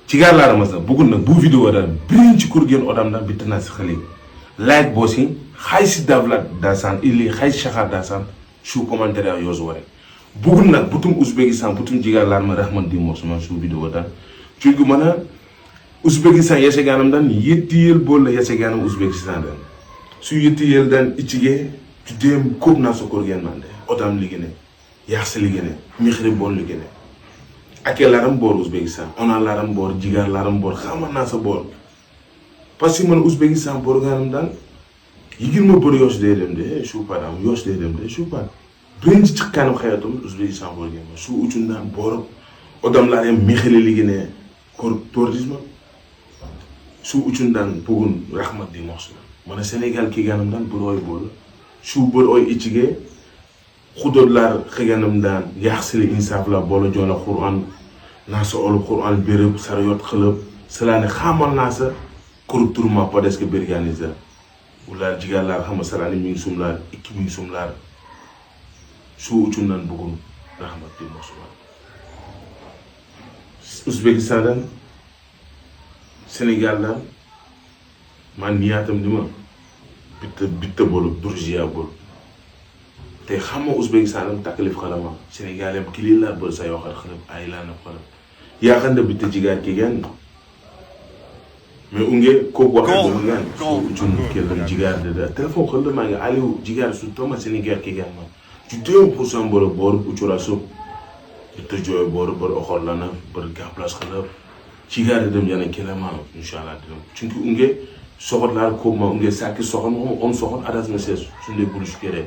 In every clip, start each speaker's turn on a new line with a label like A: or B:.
A: cigarlarımızda bugün de bu videoda birinci kurgen odamdan bir tanesi xali like bosi haysi davlat dasan ili haysi şahar dasan şu komentere yoz var. Bugün de bütün Uzbekistan bütün cigarlarıma rahmet diyeyim olsun şu videoda. Çünkü bana Uzbekistan yaşaganımdan 7 yıl boyunca yaşaganım Uzbekistan'dan. Şu 7 yıldan içige cüdeyim көп narsa ko'rganman de. Odamligini, yaxshiligini, mehribonligini. Akalarim bor Uzbekistan, onalarim bor, jigarlarim bor, hamma narsa bor. Parce que men Uzbekistan borganimdan 21 yoshda edimde, shu param yoshda edimde, shu par. Birinchi chiqqanim hayotim Uzbekistan bo'lganman. Shu uchundan borib odamlar ham mehrliligini ko'rib ko'rdingizmi? Shu uchundan bugun rahmat demoqchiman. Mana Senegal kelganimdan 1 oy bo'ldi. Shu 1 oy ichiga hududlar qilganimdan yaxshilik insoflar bolajonlar Qur'on narsa olib Qur'on berib sariyot qilib sizlarni hamma narsa ko'rib turma podesga berganingizda ular jigarlar hamma sizlarni 1000 so'mlar 2000 so'mlar shu uchundan bugun rahmat demoqchiman. O'zbekistondan Senegaldan men niyatim nima? Bitta bo'lib durjiya bo'lib te hamma O'zbekistonga taklif qilaman. Senegal ham kelinglar bir sayohat qilib, aylanib qilib. Yaqinda bitta jigar kelgan. Men unga ko'p vaqt bo'lgan. Shu uchun keldim jigar dedi. Telefon qildi menga, "Ali, jigar sutdimi Senegal kelganman." Juda ham xursand bo'lib uchrashib, bitta joy borib, bir oxirlanib, bir gaplash qilib, jigar dedim, yana kelaman inshaalloh dedim. Chunki unga soatlar ko'pman, unga 8 soat, 10 soat adasmasiz shunday bo'lish kerak.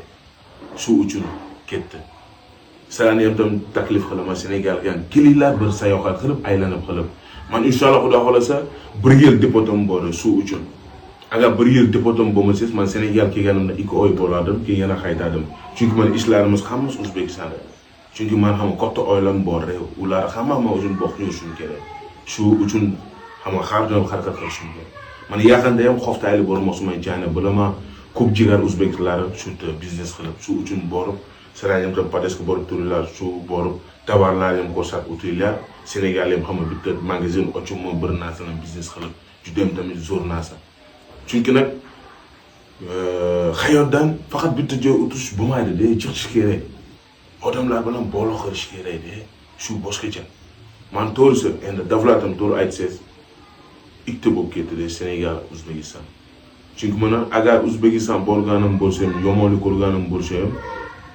A: Shu uchun ketdi. Sizlarni ham taklif qilaman Senegalga. Kelinglar bir sayohat qilib, aylanib qilib. Men inshaalloh Xudo xolasa 1 yil depotam bor shu uchun. Agar 1 yil depotam bo'lmasa, men Senegal kelganimda 2 oy bo'lardim, keyin yana qaytadim. Chunki men ishlarimiz hammasi O'zbekistonda. Chunki men ham katta oilam bor, ular hamma men o'zim boqishim kerak. Shu uchun hamma har doim harakat qilishim kerak. Men yaqinda ham haftalik bormoqchiman, ya'ni bilaman. Ko'p jigar o'zbeklari shu biznes qilib, shu uchun borib, sizlarga ham podesga borib turinglar, shu borib tovarlarni ham ko'rsatib o'tinglar. Senegal ham hamma bitta magazin ochib, bir narsani biznes qilib, juda ham zo'r narsa. Chunki hayotdan faqat bitta joy o'tish bo'lmaydi-da, chiqish kerak. Odamlar bilan bog'liq qilish kerak-da. Shu boshqacha. Men to'g'risi, endi davlatim to'g'ri aytsangiz, ikkita bo'lib ketdi, Senegal, O'zbekiston. Chunki mana agar O'zbekiston borganim bo'lsa ham, yomonlik ko'rganim bo'lsa ham,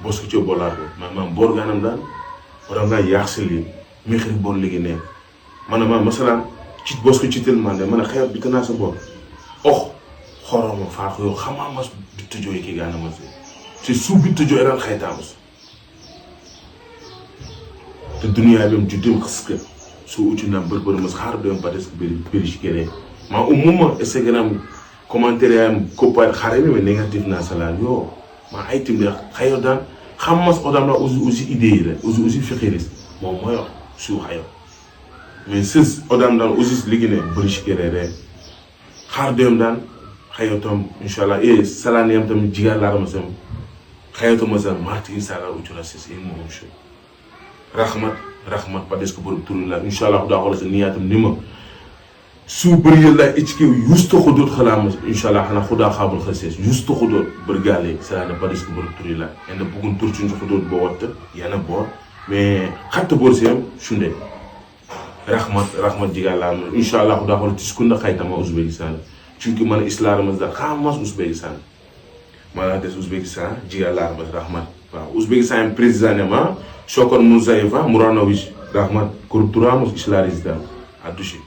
A: boshqacha bo'lardi. Men borganimdan odamlar yaxshilik, mehribonligini. Mana men masalan, boshqa chetilmanda, mana hayot bitta narsa bor. Harom farqi yo'q, hammamiz bitta joyga kelganimiz. Shu bitta joydan qaytamiz. Dunyo ham juda qisqa. Shu uchun ham bir-birimiz har doim podesga berish kerak. Men umuman Instagram kommentariyam ko'p qaramayman negativ narsalar yo'q. Men aytimda hayotdan hammasi odamlar o'zi ideyalar, o'zi fikrlar. Muammo yo'q, shu hayot. Men siz odamlar o'zizligini bilish kerak. Har doimdan hayotim inshaalloh sizlarni ham jigarlarimiz ham hayotimizda mard insonlar uchrashasiz, eng muhim shu. Rahmat podesga borib turinglar. Inshaalloh Xudo xolasa niyatim nima? Shu 1 yilda ichki 100 ta hudud qilamiz. Inshaalloh ana Xudo qabul qilsangiz 100 ta hudud birgalik sizlarni podesga borib turinglar. Endi bugun 4-hudud bo'lyapti, yana bor. Men qayerda bo'lsa ham shunday. Rahmat jigarlarimiz. Inshaalloh Xudo xolasa tez kunda qaytaman O'zbekistonga. Chunki mana ishlarimizda hammasi O'zbekiston. Mana O'zbekiston jigarlarimiz rahmat. Va O'zbekiston prezidenti Shokir Mirzayev va Muranovich rahmat ko'rib turamiz ishlaringizdan. Adushi.